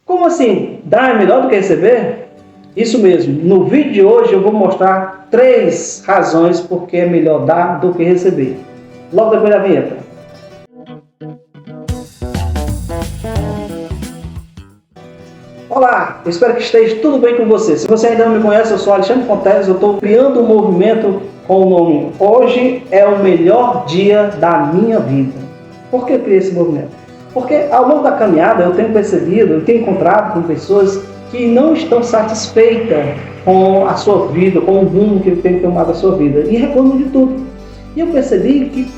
Como assim? Dar é melhor do que receber? Isso mesmo. No vídeo de hoje eu vou mostrar 3 razões por que é melhor dar do que receber. Logo depois da vinheta. Olá, eu espero que esteja tudo bem com você. Se você ainda não me conhece, eu sou Alexandre Fonteles, eu estou criando um movimento com o nome Hoje é o Melhor Dia da Minha Vida. Por que eu criei esse movimento? Porque ao longo da caminhada eu tenho percebido, eu tenho encontrado com pessoas que não estão satisfeitas com a sua vida, com o rumo que tem tomado a sua vida, e reclamam de tudo. E eu percebi que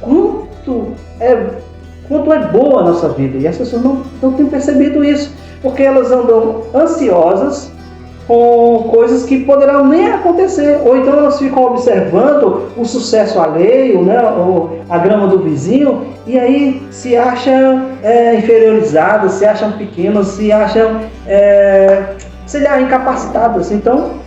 quanto é boa a nossa vida, e as pessoas não têm percebido isso, porque elas andam ansiosas com coisas que poderão nem acontecer, ou então elas ficam observando o sucesso alheio, né, ou a grama do vizinho, e aí se acham inferiorizadas, se acham pequenas, se acham incapacitadas. Então,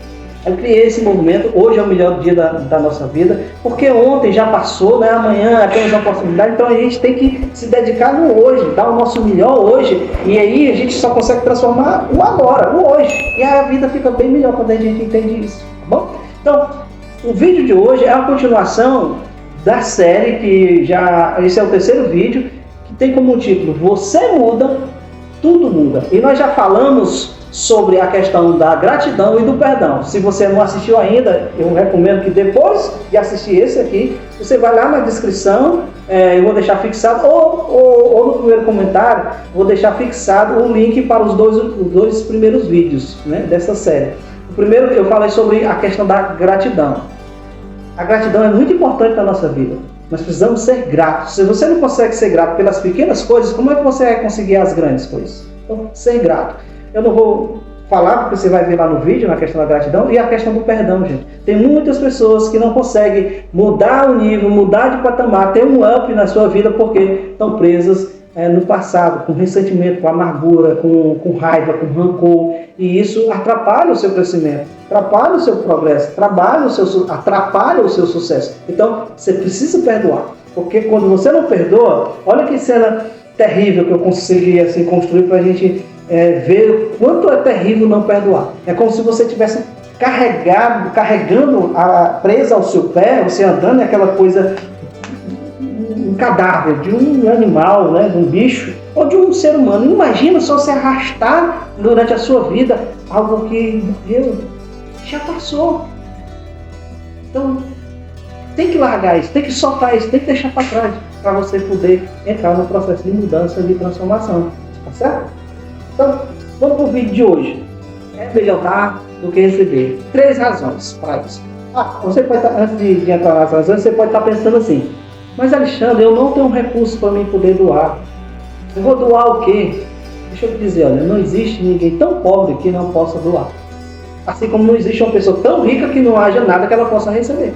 eu criei esse movimento. Hoje é o melhor dia da nossa vida, porque ontem já passou, né? Amanhã temos a oportunidade, então a gente tem que se dedicar no hoje, dar o nosso melhor hoje, e aí a gente só consegue transformar o agora, o hoje, e a vida fica bem melhor quando a gente entende isso, tá bom? Então, o vídeo de hoje é uma continuação da série, esse é o 3º vídeo, que tem como título Você Muda, Tudo Muda, e nós já falamos sobre a questão da gratidão e do perdão. Se você não assistiu ainda, eu recomendo que depois de assistir esse aqui, você vai lá na descrição, eu vou deixar fixado, ou no primeiro comentário, vou deixar fixado o link para os dois primeiros vídeos, né, dessa série. O primeiro eu falei sobre a questão da gratidão. A gratidão é muito importante na nossa vida. Nós precisamos ser gratos. Se você não consegue ser grato pelas pequenas coisas, como é que você vai conseguir as grandes coisas? Então, ser grato. Eu não vou falar, porque você vai ver lá no vídeo, na questão da gratidão e a questão do perdão, gente. Tem muitas pessoas que não conseguem mudar o nível, mudar de patamar, ter um up na sua vida, porque estão presas no passado, com ressentimento, com amargura, com raiva, com rancor. E isso atrapalha o seu crescimento, atrapalha o seu progresso, atrapalha o seu sucesso. Então, você precisa perdoar. Porque quando você não perdoa, olha que cena terrível que eu consegui assim, construir para a gente ver o quanto é terrível não perdoar. É como se você estivesse carregando a presa ao seu pé, você andando naquela coisa, um cadáver de um animal, né, de um bicho, ou de um ser humano. Imagina só se arrastar durante a sua vida algo que morreu, já passou. Então, tem que largar isso, tem que soltar isso, tem que deixar para trás, para você poder entrar no processo de mudança, de transformação. Tá certo? Então, vamos para o vídeo de hoje. É melhor dar do que receber. 3 razões para isso. Você pode estar, antes de entrar nas razões, você pode estar pensando assim: mas Alexandre, eu não tenho recurso para mim poder doar. Eu vou doar o quê? Deixa eu te dizer, olha, não existe ninguém tão pobre que não possa doar. Assim como não existe uma pessoa tão rica que não haja nada que ela possa receber.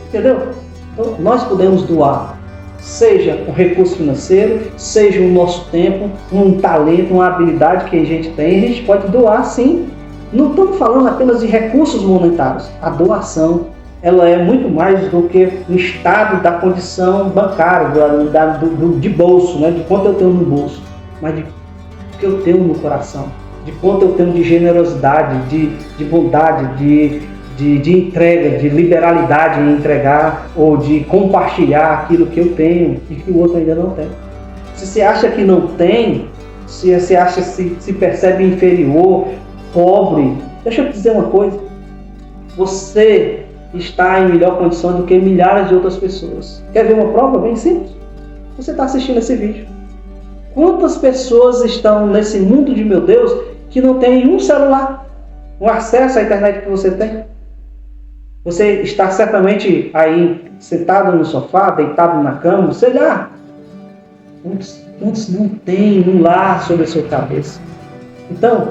Entendeu? Então, nós podemos doar. Seja um recurso financeiro, seja o nosso tempo, um talento, uma habilidade que a gente tem, a gente pode doar sim. Não estamos falando apenas de recursos monetários. A doação, ela é muito mais do que o estado da condição bancária, de bolso, né? De quanto eu tenho no bolso, mas de que eu tenho no coração, de quanto eu tenho de generosidade, de bondade, de entrega, de liberalidade em entregar, ou de compartilhar aquilo que eu tenho e que o outro ainda não tem. Se você acha que não tem, se você acha se percebe inferior, pobre, deixa eu te dizer uma coisa: você está em melhor condição do que milhares de outras pessoas. Quer ver uma prova bem simples? Você está assistindo esse vídeo. Quantas pessoas estão nesse mundo de meu Deus que não tem um celular, um acesso à internet que você tem? Você está certamente aí sentado no sofá, deitado na cama, sei lá. Muitos não têm um lar sobre a sua cabeça. Então,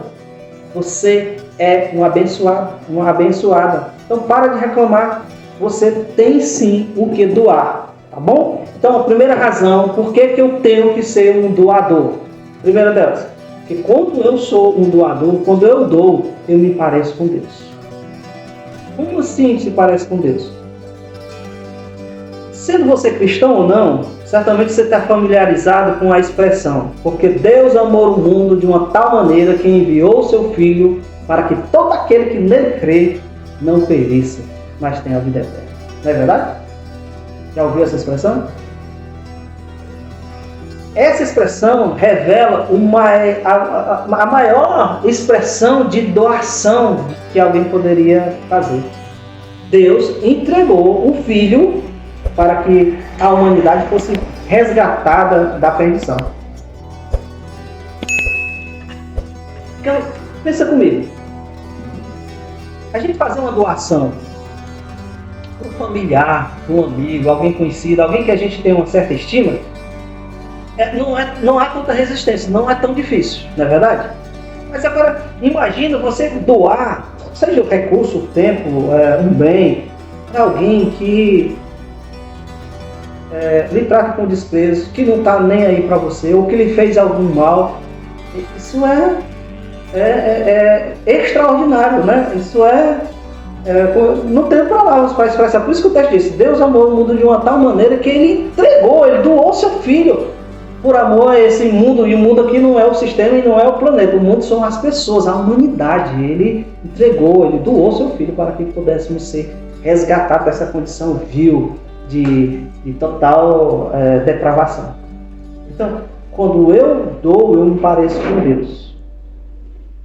você é um abençoado, uma abençoada. Então, para de reclamar. Você tem sim o que doar, tá bom? Então, a primeira razão, por que eu tenho que ser um doador? Primeira delas, porque quando eu sou um doador, quando eu dou, eu me pareço com Deus. Como assim se parece com Deus? Sendo você cristão ou não, Certamente você está familiarizado com a expressão, porque Deus amou o mundo de uma tal maneira que enviou o seu Filho para que todo aquele que nele crê não pereça, mas tenha a vida eterna. Não é verdade? Já ouviu essa expressão? Essa expressão revela a maior expressão de doação que alguém poderia fazer. Deus entregou um Filho para que a humanidade fosse resgatada da perdição. Então, pensa comigo. A gente fazer uma doação para um familiar, para um amigo, alguém conhecido, alguém que a gente tem uma certa estima, não há tanta resistência, não é tão difícil, não é verdade? Mas agora, imagina você doar, seja o recurso, o tempo, um bem, para alguém que lhe trata com desprezo, que não está nem aí para você, ou que lhe fez algum mal. Isso é extraordinário, né? Isso não tem palavras para expressar. Por isso que o texto diz: Deus amou o mundo de uma tal maneira que Ele entregou, Ele doou seu Filho por amor a esse mundo. E o mundo aqui não é o sistema e não é o planeta, o mundo são as pessoas, a humanidade. Ele entregou, Ele doou seu Filho para que pudéssemos ser resgatados dessa condição vil de total depravação. Então, quando eu dou, eu me pareço com Deus.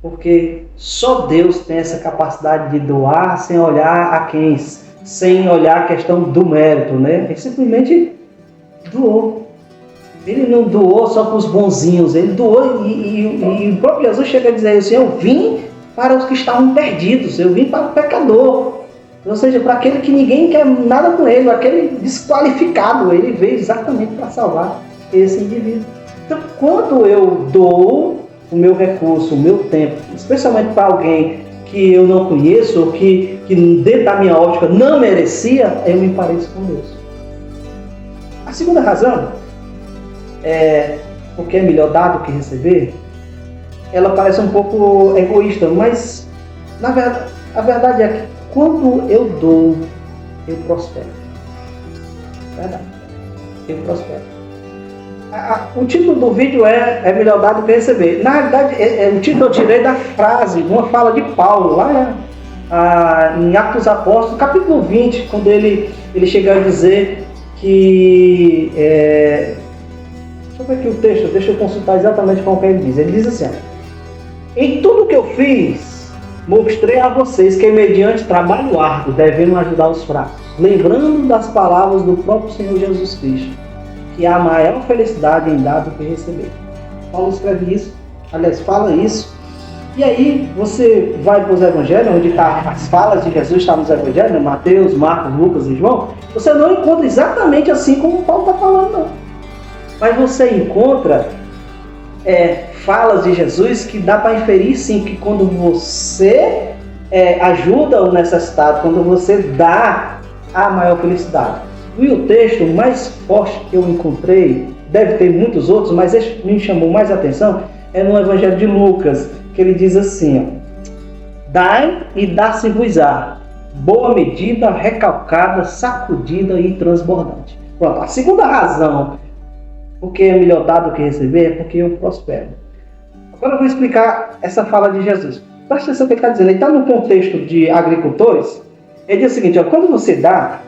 Porque só Deus tem essa capacidade de doar sem olhar a quem, sem olhar a questão do mérito, né? Ele simplesmente doou. Ele não doou só para os bonzinhos, ele doou e o próprio Jesus chega a dizer assim: eu vim para os que estavam perdidos, eu vim para o pecador. Ou seja, para aquele que ninguém quer nada com ele, aquele desqualificado, ele veio exatamente para salvar esse indivíduo. Então, quando eu dou o meu recurso, o meu tempo, especialmente para alguém que eu não conheço, ou que dentro da minha ótica não merecia, eu me pareço com Deus. A segunda razão, porque é melhor dar do que receber, ela parece um pouco egoísta, mas a verdade é que quando eu dou, eu prospero. Verdade. Eu prospero. O título do vídeo é melhor dar do que receber. Na realidade, o título eu tirei da frase, de uma fala de Paulo, lá em Atos dos Apóstolos, capítulo 20, quando ele chega a dizer que... deixa eu ver aqui o texto, deixa eu consultar exatamente como ele diz. Ele diz assim: em tudo que eu fiz, mostrei a vocês que, mediante trabalho árduo, devemos ajudar os fracos, lembrando das palavras do próprio Senhor Jesus Cristo, que há maior felicidade em dar do que receber. Paulo escreve isso, aliás, fala isso, e aí você vai para os evangelhos, onde as falas de Jesus estão nos evangelhos, Mateus, Marcos, Lucas e João, você não encontra exatamente assim como Paulo está falando, não. Mas você encontra falas de Jesus que dá para inferir, sim, que quando você ajuda o necessitado, quando você dá, há maior felicidade. E o texto mais forte que eu encontrei, deve ter muitos outros, mas este me chamou mais a atenção, é no Evangelho de Lucas, que ele diz assim: dai e dá-se-vos-á, boa medida, recalcada, sacudida e transbordante. Pronto, a segunda razão porque é melhor dar do que receber é porque eu prospero. Agora eu vou explicar essa fala de Jesus. Presta atenção no que ele está dizendo. Ele está no contexto de agricultores. Ele diz o seguinte: quando você dá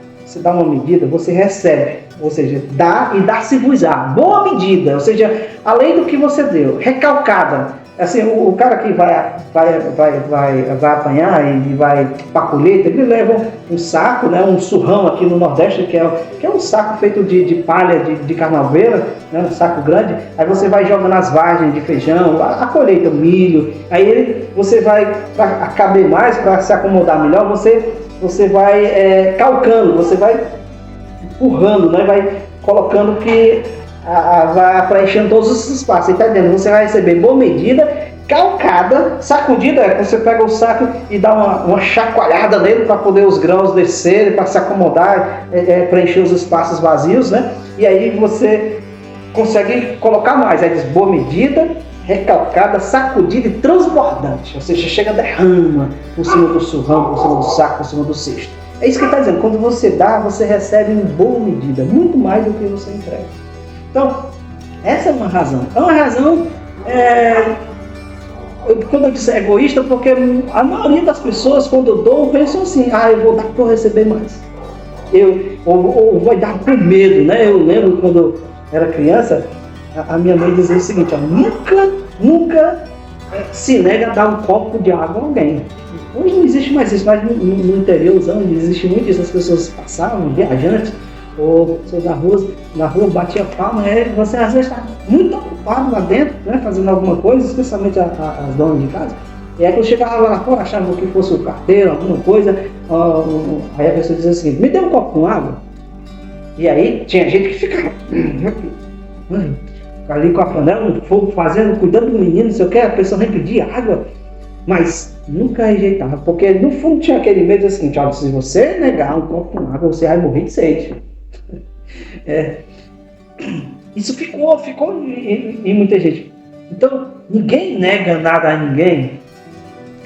uma medida, você recebe. Ou seja, dá e dá-se-vos-á. Boa medida, ou seja, além do que você deu, recalcada. Assim, o cara que vai apanhar e vai para a colheita, ele leva um saco, né, um surrão aqui no Nordeste, que é um saco feito de palha de carnaveira, né, um saco grande. Aí você vai jogando as vagens de feijão, a colheita, o milho. Aí você vai, para caber mais, para se acomodar melhor, você vai calcando, você vai empurrando, né, vai colocando que vai preenchendo todos os espaços. Você está entendendo? Você vai receber boa medida, calcada, sacudida. Você pega o saco e dá uma chacoalhada nele para poder os grãos descerem, para se acomodar, preencher os espaços vazios, né? E aí você consegue colocar mais. Aí diz boa medida, recalcada, sacudida e transbordante. Ou seja, chega, derrama por cima do surrão, por cima do saco, por cima do cesto. É isso que ele está dizendo. Quando você dá, você recebe em boa medida, muito mais do que você entrega. Então, essa é uma razão. É uma razão, quando eu disse egoísta, porque a maioria das pessoas, quando eu dou, pensam assim, eu vou dar para eu receber mais. Ou vou dar com medo, né? Eu lembro quando eu era criança, a minha mãe dizia o seguinte, nunca se nega a dar um copo de água a alguém. Hoje não existe mais isso, mas no interiorzão existe muito isso, as pessoas passavam, viajantes, ou pessoas na rua batia palma, você às vezes está muito ocupado lá dentro, né, fazendo alguma coisa, especialmente as donas de casa. E aí quando chegava lá fora, achava que fosse o carteiro, alguma coisa, aí a pessoa dizia assim, me dê um copo com água. E aí tinha gente que ficava ali com a panela no fogo, cuidando do menino, não sei o que, a pessoa nem pedia água, mas nunca rejeitava, porque no fundo tinha aquele medo assim, se você negar um copo com água, você vai morrer de sede. Isso ficou em muita gente. Então, ninguém nega nada a ninguém,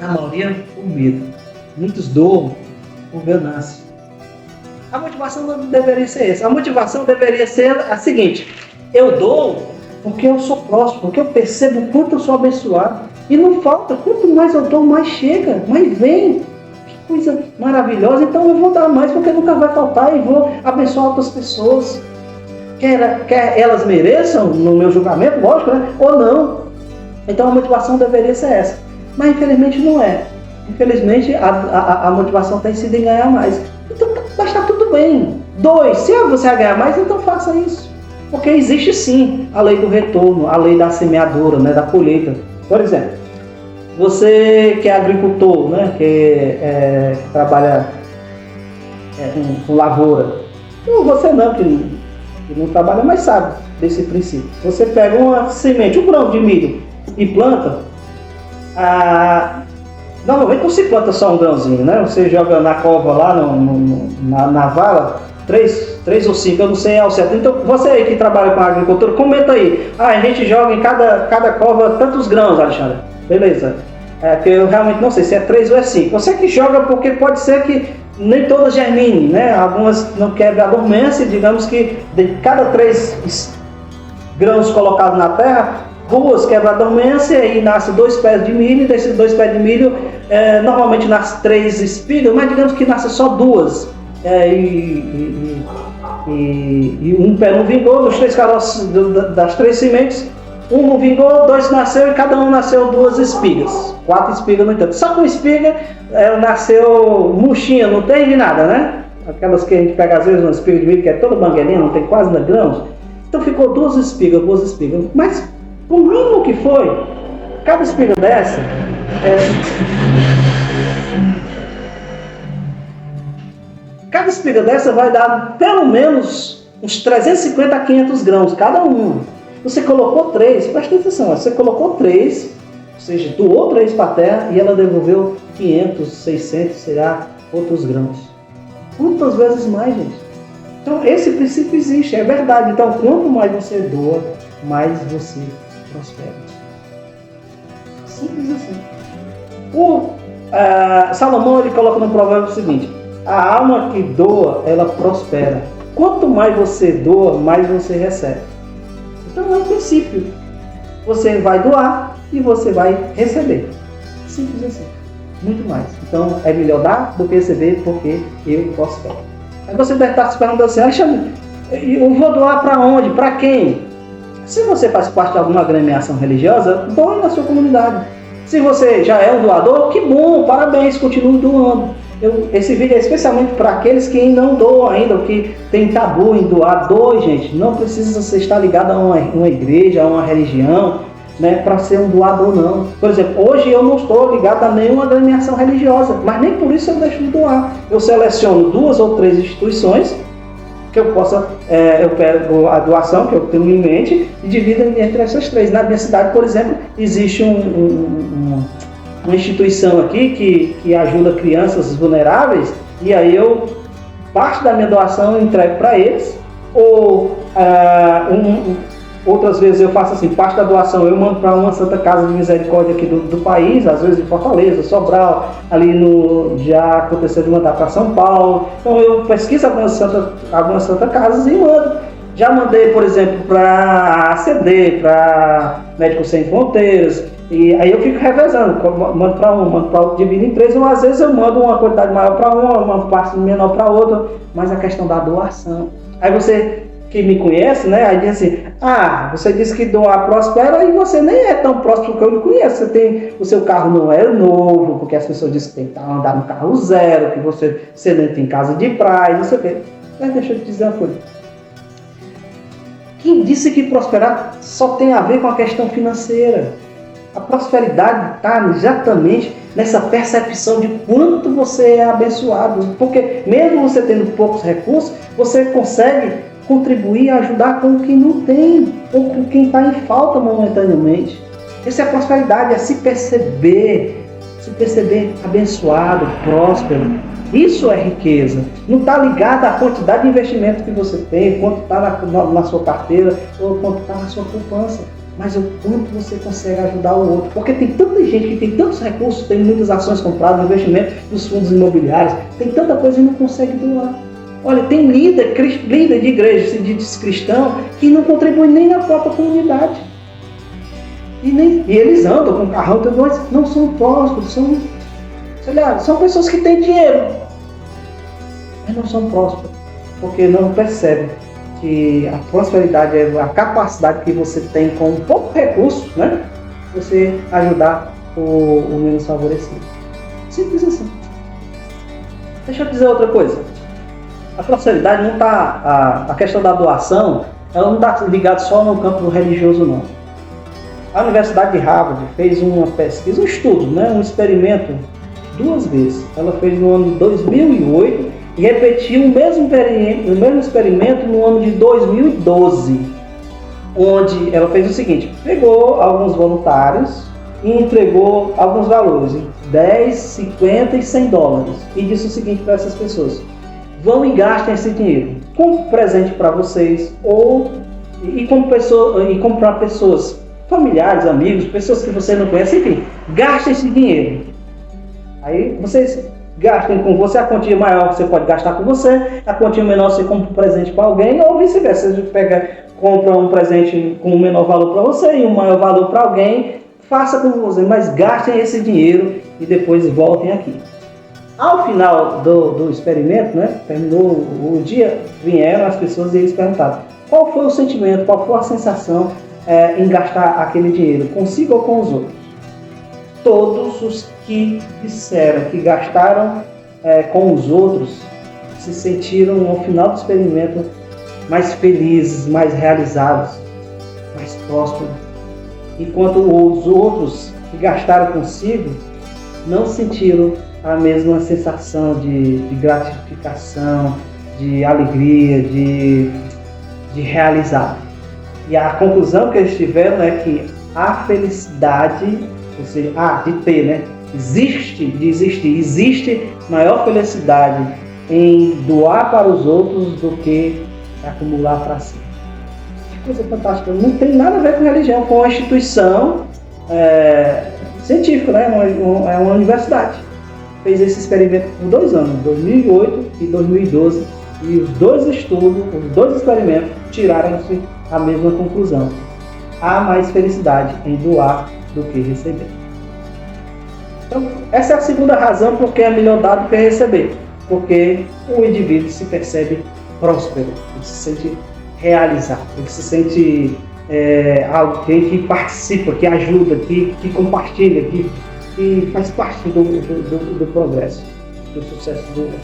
a maioria por medo. Muitos doam por ganância. A motivação não deveria ser essa. A motivação deveria ser a seguinte: eu dou porque eu sou próximo, porque eu percebo o quanto eu sou abençoado. E não falta, quanto mais eu dou, mais chega, mais vem. Que coisa maravilhosa. Então eu vou dar mais porque nunca vai faltar e vou abençoar outras pessoas. Quer elas mereçam, no meu julgamento, lógico, né? Ou não. Então a motivação deveria ser essa. Mas infelizmente não é. Infelizmente a motivação tem sido em ganhar mais. Então mas está tudo bem. 2, se você vai ganhar mais, então faça isso. Porque existe sim a lei do retorno, a lei da semeadura, né, da colheita. Por exemplo, você que é agricultor, né, que trabalha com lavoura, ou você não, que não trabalha, mas sabe desse princípio. Você pega uma semente, um grão de milho e planta, normalmente não se planta só um grãozinho, né? Você joga na cova lá, na vala, 3 ou 5, eu não sei ao certo. Então, você aí que trabalha com agricultura, comenta aí. A gente joga em cada cova tantos grãos, Alexandre. Beleza. Porque eu realmente não sei se é 3 ou é 5. Você que joga, porque pode ser que nem todas germinem, né? Algumas não quebrem a dormência, digamos que de cada 3 grãos colocados na terra, 2 quebram a dormência e nasce 2 pés de milho, e desses 2 pés de milho, normalmente nasce 3 espigas, mas digamos que nasce só 2. E um pé não vingou, dos 3 caroços das 3 sementes, um não vingou, 2 nasceu e cada um nasceu 2 espigas. 4 espigas no entanto. Só com espiga nasceu murchinha, não tem de nada, né? Aquelas que a gente pega às vezes uma espiga de milho que é toda banguelinha, não tem quase nada grãos. Então ficou 2 espigas. Mas por mínimo que foi, cada espiga dessa cada espiga dessa vai dar pelo menos uns 350 a 500 grãos cada uma. Você colocou 3, presta atenção, você colocou 3, ou seja, doou 3 para a terra e ela devolveu 500, 600, será, outros grãos. Quantas vezes mais, gente? Então esse princípio existe, é verdade. Então quanto mais você doa, mais você prospera. Simples assim. Salomão ele coloca no provérbio o seguinte: a alma que doa, ela prospera. Quanto mais você doa, mais você recebe. Então é um princípio. Você vai doar e você vai receber. Simples assim. Muito mais. Então é melhor dar do que receber, porque eu prospero. Aí você deve estar se perguntando assim: Alexandre, eu vou doar para onde? Para quem? Se você faz parte de alguma agremiação religiosa, doe na sua comunidade. Se você já é um doador, que bom, parabéns, continue doando. Esse vídeo é especialmente para aqueles que não doam ainda, ou que tem tabu em doar. Doe, gente. Não precisa você estar ligado a uma igreja, a uma religião, né, para ser um doador, não. Por exemplo, hoje eu não estou ligado a nenhuma agremiação religiosa, mas nem por isso eu deixo de doar. Eu seleciono 2 ou 3 instituições que eu possa, eu pego a doação que eu tenho em mente e divido entre essas 3. Na minha cidade, por exemplo, existe uma instituição aqui que ajuda crianças vulneráveis, e aí parte da minha doação eu entrego para eles, ou outras vezes eu faço assim, parte da doação eu mando para uma Santa Casa de Misericórdia aqui do país, às vezes em Fortaleza, Sobral, ali já aconteceu de mandar para São Paulo. Então eu pesquiso algumas Santa Casas e mando. Já mandei, por exemplo, para ACD, para Médicos Sem Fronteiras, e aí eu fico revezando, mando para um, mando para outro, divido em três, ou às vezes eu mando uma quantidade maior para uma parte menor para outra, mas a questão da doação. Aí você que me conhece, né, aí diz assim, você disse que doar prospera e você nem é tão próximo que eu me conheço. O seu carro não é novo, porque as pessoas dizem que tem que andar no carro zero, que você não tem casa de praia, não sei o quê. Mas deixa eu te dizer uma coisa. Quem disse que prosperar só tem a ver com a questão financeira? A prosperidade está exatamente nessa percepção de quanto você é abençoado. Porque mesmo você tendo poucos recursos, você consegue contribuir e ajudar com quem não tem, ou com quem está em falta momentaneamente. Essa é a prosperidade, é se perceber abençoado, próspero. Isso é riqueza. Não está ligado à quantidade de investimento que você tem, quanto está na sua carteira, ou quanto está na sua poupança, mas o quanto você consegue ajudar o outro. Porque tem tanta gente que tem tantos recursos, tem muitas ações compradas, investimento dos fundos imobiliários, tem tanta coisa e não consegue doar. Olha, tem líder de igreja, se diz cristão, que não contribui nem na própria comunidade. E eles andam com carrão, mas não são prósperos, são pessoas que têm dinheiro, mas não são prósperos, porque não percebem que a prosperidade é a capacidade que você tem com pouco recurso, né? Você ajudar o menos favorecido. Simples assim. Deixa eu dizer outra coisa. A prosperidade não está... A questão da doação, ela não está ligada só no campo do religioso, não. A Universidade de Harvard fez uma pesquisa, um estudo, né? Um experimento 2 vezes. Ela fez no ano de 2008 e repetiu o mesmo experimento no ano de 2012, onde ela fez o seguinte: pegou alguns voluntários e entregou alguns valores, 10, 50 e 100 dólares, e disse o seguinte para essas pessoas: vão e gastem esse dinheiro com presente para vocês, e comprar pessoas, familiares, amigos, pessoas que você não conhece, enfim, gastem esse dinheiro. Aí vocês gastem com você, a quantia maior você pode gastar com você, a quantia menor você compra um presente para alguém, ou vice-versa, você compra um presente com um menor valor para você e um maior valor para alguém, faça com você, mas gastem esse dinheiro e depois voltem aqui. Ao final do experimento, né, terminou o dia, vieram as pessoas e eles perguntaram: qual foi o sentimento, qual foi a sensação em gastar aquele dinheiro, consigo ou com os outros? Todos os que disseram que gastaram com os outros se sentiram, ao final do experimento, mais felizes, mais realizados, mais prósperos. Enquanto os outros que gastaram consigo não sentiram a mesma sensação de gratificação, de alegria, de realizar. E a conclusão que eles tiveram é que a felicidade, ou seja, de ter, né? Existe maior felicidade em doar para os outros do que acumular para si. Que coisa fantástica. Não tem nada a ver com religião, com uma instituição científica, né? É uma universidade. Fez esse experimento por 2 anos, 2008 e 2012, e os dois experimentos tiraram-se a mesma conclusão. Há mais felicidade em doar do que receber. Então, essa é a segunda razão porque é melhor dar do que receber. Porque o indivíduo se percebe próspero, ele se sente realizado, ele se sente alguém que participa, que ajuda, que compartilha, que faz parte do progresso, do sucesso do outro.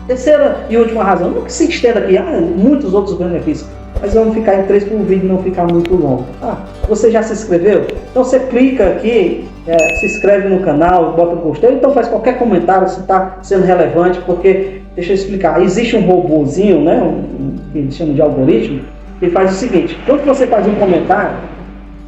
Terceira e última razão, não que se estenda aqui, muitos outros benefícios, mas vamos ficar em 3 para o vídeo não ficar muito longo. Você já se inscreveu? Então você clica aqui, se inscreve no canal, bota um gostei, então faz qualquer comentário se está sendo relevante, porque, deixa eu explicar, existe um robôzinho, né, que eles chamam de algoritmo, que faz o seguinte: quando você faz um comentário,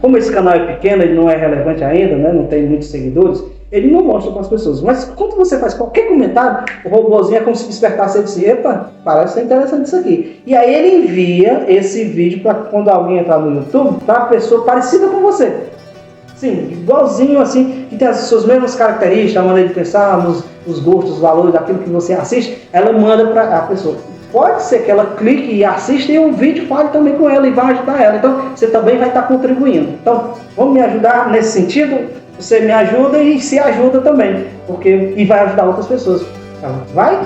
como esse canal é pequeno, ele não é relevante ainda, né, não tem muitos seguidores, ele não mostra para as pessoas. Mas quando você faz qualquer comentário, o robôzinho é como se despertasse ele e disse: epa, parece ser interessante isso aqui. E aí ele envia esse vídeo para quando alguém entrar no YouTube, para a pessoa parecida com você. Sim, igualzinho assim, que tem as suas mesmas características, a maneira de pensar, os gostos, os valores, daquilo que você assiste, ela manda para a pessoa. pode ser que ela clique e assista e o vídeo fale também com ela e vai ajudar ela. Então, você também vai estar contribuindo. Então, vamos me ajudar nesse sentido? Você me ajuda e se ajuda também, e vai ajudar outras pessoas. Então, vai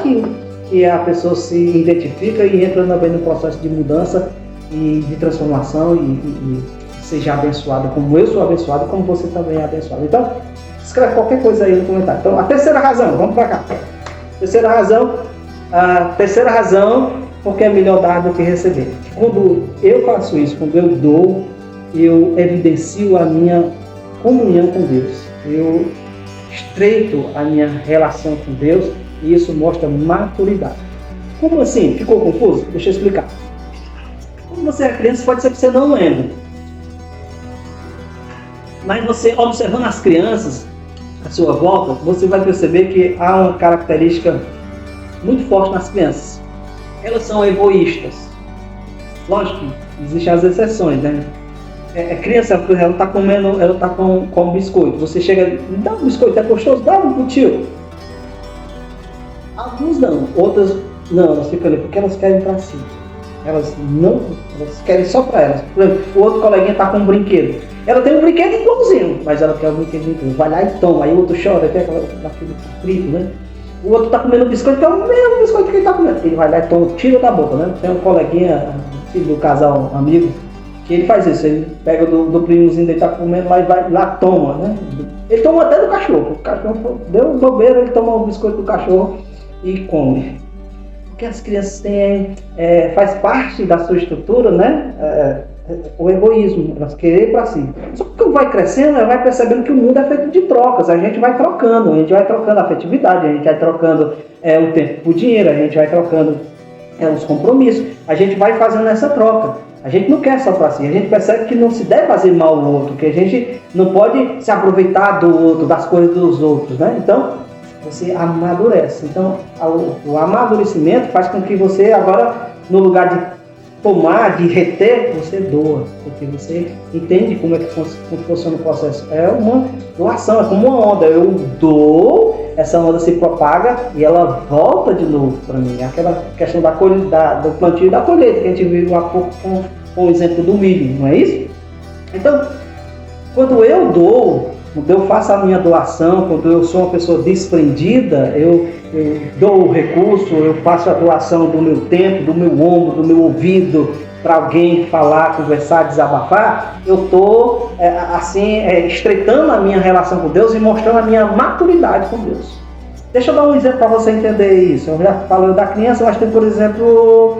que a pessoa se identifica e entra também no processo de mudança e de transformação e seja abençoada como eu sou abençoado, como você também é abençoado. Então, escreve qualquer coisa aí no comentário. Então, a terceira razão, vamos para cá. A terceira razão, porque é melhor dar do que receber. Quando eu faço isso, quando eu dou, eu evidencio a minha comunhão com Deus. Eu estreito a minha relação com Deus e isso mostra maturidade. Como assim? Ficou confuso? Deixa eu explicar. Quando você é criança, pode ser que você não lembre. Mas você, observando as crianças à sua volta, você vai perceber que há uma característica muito forte nas crianças. Elas são egoístas. Lógico que existem as exceções, né? A criança, ela está comendo, ela está com biscoito. Você chega, me dá um biscoito, é gostoso? Dá um pro tio. Alguns não, outras não, elas ficam ali porque elas querem para si. Elas querem só para elas. Por exemplo, o outro coleguinha está com um brinquedo. Ela tem um brinquedo igualzinho, mas ela quer o brinquedo. Vai lá e toma. Aí o outro chora, tem aquele grito, né? O outro está comendo biscoito, que é o mesmo biscoito que ele está comendo. Ele vai lá e toma, tira da boca, né? Tem um coleguinha, filho do casal, amigo, que ele faz isso. Ele pega do primozinho dele, está comendo lá e vai lá, toma, né? Ele toma até do cachorro. O cachorro deu bobeira, ele toma o biscoito do cachorro e come. Porque as crianças têm, faz parte da sua estrutura, né? O egoísmo, elas querem para si. Só que quando vai crescendo, ela vai percebendo que o mundo é feito de trocas. A gente vai trocando a afetividade, a gente vai trocando o tempo por dinheiro, a gente vai trocando os compromissos, a gente vai fazendo essa troca. A gente não quer só para si, a gente percebe que não se deve fazer mal ao outro, que a gente não pode se aproveitar do outro, das coisas dos outros, né? Então, você amadurece. Então, o amadurecimento faz com que você agora, no lugar de tomar, de reter, você doa, porque você entende como é que funciona o processo. É uma doação, é como uma onda. Eu dou, essa onda se propaga e ela volta de novo para mim. É aquela questão do plantio e da colheita que a gente viu há pouco com o exemplo do milho, não é isso? Então, quando eu dou, quando eu faço a minha doação, quando eu sou uma pessoa desprendida, eu dou o recurso, eu faço a doação do meu tempo, do meu ombro, do meu ouvido, para alguém falar, conversar, desabafar, eu estou estreitando a minha relação com Deus e mostrando a minha maturidade com Deus. Deixa eu dar um exemplo para você entender isso. Eu já falei da criança, mas tem, por exemplo,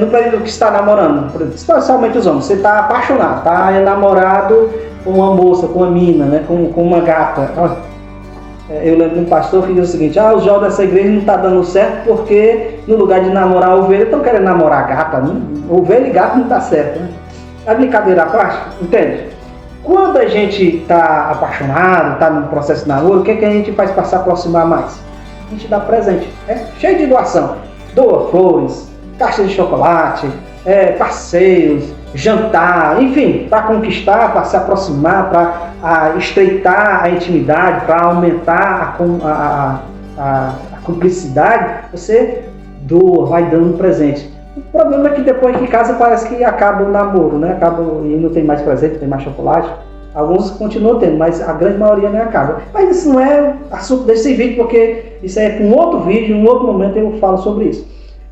no período que está namorando, especialmente os homens, você está apaixonado, está enamorado com uma moça, com uma mina, né? com uma gata. Eu lembro de um pastor que diz o seguinte: os jovens dessa igreja não estão dando certo porque no lugar de namorar a ovelha estão querendo namorar a gata, né? Ovelha e gato não está certo, né? É brincadeira à parte, entende? Quando a gente está apaixonado, está no processo de namoro, o que a gente faz para se aproximar mais? A gente dá presente, cheio de doação. Doa flores, caixa de chocolate, passeios, jantar, enfim, para conquistar, para se aproximar, para estreitar a intimidade, para aumentar a cumplicidade, você doa, vai dando presente. O problema é que depois que casa parece que acaba o namoro, né? E não tem mais presente, não tem mais chocolate. Alguns continuam tendo, mas a grande maioria não acaba. Mas isso não é assunto desse vídeo, porque isso é para um outro vídeo, em um outro momento eu falo sobre isso.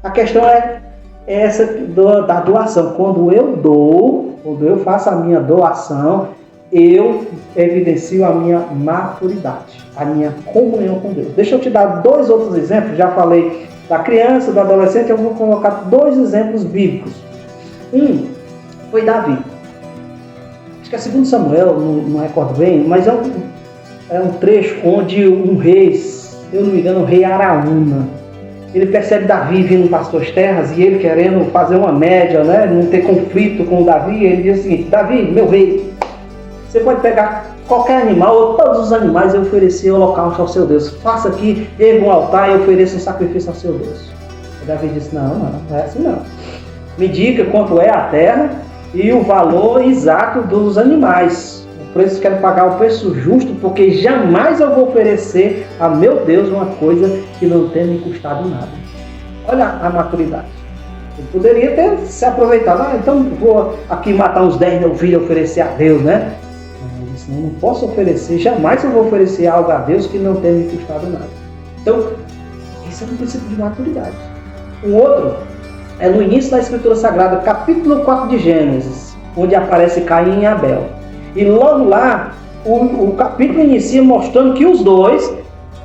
A questão é essa da doação. Quando eu dou, quando eu faço a minha doação, eu evidencio a minha maturidade, a minha comunhão com Deus. Deixa eu te dar 2 outros exemplos. Já falei da criança, do adolescente, eu vou colocar 2 exemplos bíblicos. Um foi Davi. Acho que é 2 Samuel, não recordo bem, mas é um trecho onde um rei, se eu não me engano, o rei Araúna, ele percebe Davi vindo para as suas terras e ele querendo fazer uma média, né, não ter conflito com Davi. Ele diz o seguinte: Davi, meu rei, você pode pegar qualquer animal ou todos os animais e oferecer holocausto ao seu Deus. Faça aqui, erga um altar e ofereça um sacrifício ao seu Deus. E Davi disse: não é assim não. Me diga quanto é a terra e o valor exato dos animais. O preço, quero pagar o preço justo, porque jamais eu vou oferecer a meu Deus uma coisa que não tenha me custado nada. Olha a maturidade. Ele poderia ter se aproveitado. Então vou aqui matar uns 10 novilhas e oferecer a Deus, né? Ele disse, não posso oferecer, jamais eu vou oferecer algo a Deus que não tenha me custado nada. Então, esse é um princípio de maturidade. Um outro é no início da Escritura Sagrada, capítulo 4 de Gênesis, onde aparece Caim e Abel. E logo lá, o capítulo inicia mostrando que os dois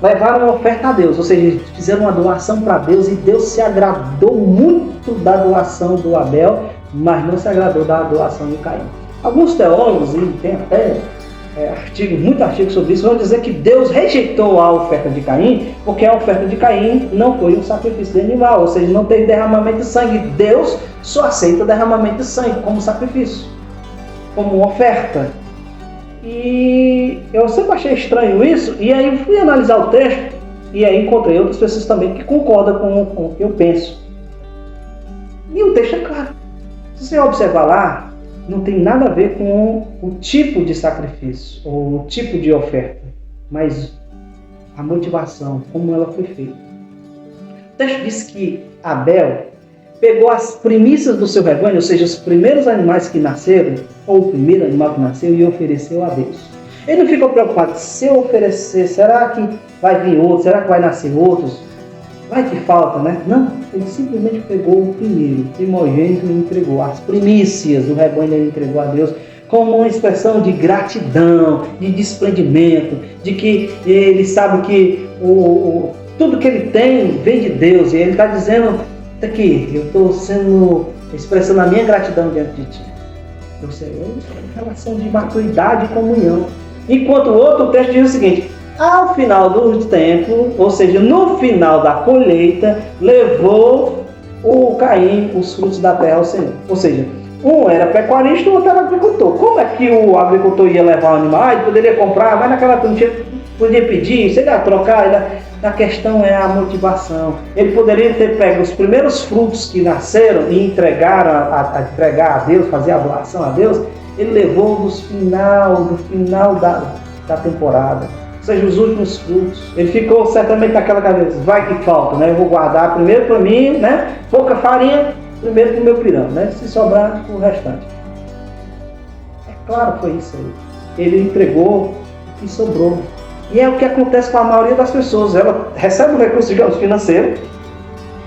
levaram uma oferta a Deus, ou seja, fizeram uma doação para Deus, e Deus se agradou muito da doação do Abel, mas não se agradou da doação de Caim. Alguns teólogos, e tem até muitos artigos sobre isso, vão dizer que Deus rejeitou a oferta de Caim, porque a oferta de Caim não foi um sacrifício de animal, ou seja, não teve derramamento de sangue. Deus só aceita derramamento de sangue como sacrifício, como oferta. E eu sempre achei estranho isso, e aí fui analisar o texto, e aí encontrei outras pessoas também que concordam com o que eu penso. E o texto é claro. Se você observar lá, não tem nada a ver com o tipo de sacrifício, ou o tipo de oferta, mas a motivação, como ela foi feita. O texto diz que Abel pegou as primícias do seu rebanho, ou seja, os primeiros animais que nasceram, ou o primeiro animal que nasceu, e ofereceu a Deus. Ele não ficou preocupado, se eu oferecer, será que vai vir outro, será que vai nascer outros? Vai que falta, né? Não, ele simplesmente pegou o primeiro, o primogênito, e entregou. As primícias do rebanho ele entregou a Deus, como uma expressão de gratidão, de desprendimento, de que ele sabe que tudo que ele tem vem de Deus, e ele está dizendo, tá aqui, eu estou expressando a minha gratidão diante de ti. Ou seja, é uma relação de maturidade e comunhão. Enquanto o outro texto diz o seguinte, ao final do tempo, ou seja, no final da colheita, levou o Caim os frutos da terra ao Senhor. Ou seja, um era pecuarista, o outro era agricultor. Como é que o agricultor ia levar o animal? Ele poderia comprar, mas naquela época não podia pedir, você ia trocar. A questão é a motivação. Ele poderia ter pego os primeiros frutos que nasceram e entregar a Deus, fazer a doação a Deus. Ele levou do final da temporada, ou seja, os últimos frutos. Ele ficou certamente naquela cabeça, vai que falta, né? Eu vou guardar primeiro para mim, né? Pouca farinha, primeiro para o meu pirão, né? Se sobrar, o restante. É claro, foi isso aí. Ele entregou e sobrou. E é o que acontece com a maioria das pessoas. Ela recebe um recurso, digamos, financeiro,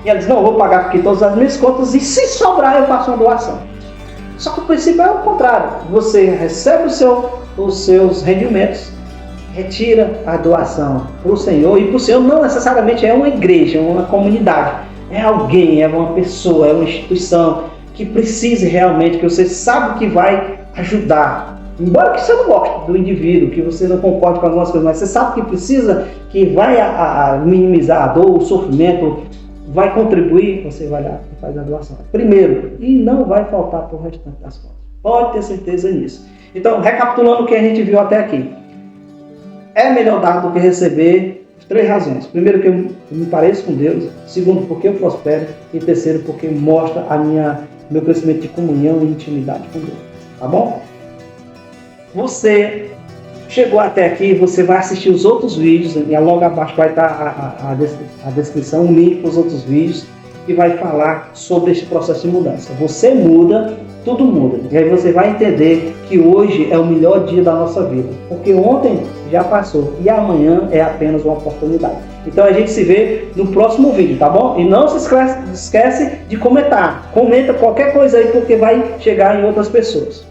e ela diz, não, eu vou pagar aqui todas as minhas contas, e se sobrar eu faço uma doação. Só que o princípio é o contrário. Você recebe os seus rendimentos, retira a doação para o Senhor, e para o Senhor não necessariamente é uma igreja, uma comunidade. É alguém, é uma pessoa, é uma instituição que precise realmente, que você sabe que vai ajudar. Embora que você não goste do indivíduo, que você não concorde com algumas coisas, mas você sabe que precisa, que vai minimizar a dor, o sofrimento, vai contribuir, você vai lá e faz a doação. Primeiro, e não vai faltar para o restante das contas. Pode ter certeza nisso. Então, recapitulando o que a gente viu até aqui. É melhor dar do que receber, 3 razões. Primeiro, que eu me pareço com Deus. Segundo, porque eu prospero. E terceiro, porque mostra meu crescimento de comunhão e intimidade com Deus. Tá bom? Você chegou até aqui, você vai assistir os outros vídeos, e logo abaixo vai estar a descrição, um link para os outros vídeos, que vai falar sobre esse processo de mudança. Você muda, tudo muda. E aí você vai entender que hoje é o melhor dia da nossa vida, porque ontem já passou e amanhã é apenas uma oportunidade. Então a gente se vê no próximo vídeo, tá bom? E não se esquece de comentar. Comenta qualquer coisa aí, porque vai chegar em outras pessoas.